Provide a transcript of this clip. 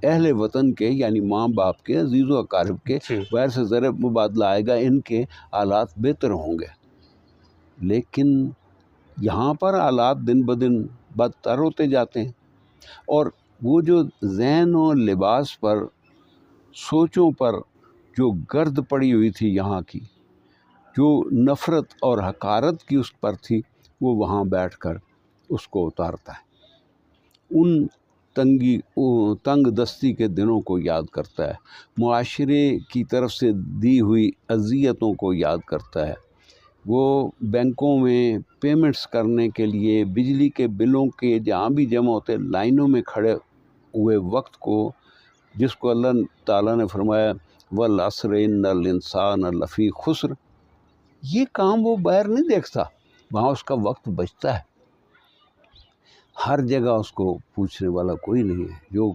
اہل وطن کے یعنی ماں باپ کے عزیز و اقارب کے غیر سے زر مبادلہ آئے گا، ان کے حالات بہتر ہوں گے۔ لیکن یہاں پر حالات دن بدن بدتر ہوتے جاتے ہیں، اور وہ جو ذہن و لباس پر، سوچوں پر جو گرد پڑی ہوئی تھی یہاں کی، جو نفرت اور حقارت کی اس پر تھی، وہ وہاں بیٹھ کر اس کو اتارتا ہے، ان تنگ دستی کے دنوں کو یاد کرتا ہے، معاشرے کی طرف سے دی ہوئی اذیتوں کو یاد کرتا ہے۔ وہ بینکوں میں پیمنٹس کرنے کے لیے بجلی کے بلوں کے جہاں بھی جمع ہوتے لائنوں میں کھڑے ہوئے وقت کو، جس کو اللہ تعالیٰ نے فرمایا والعصر ان الانسان لفی خسر، یہ کام وہ باہر نہیں دیکھتا، وہاں اس کا وقت بچتا ہے۔ ہر جگہ اس کو پوچھنے والا کوئی نہیں ہے، جو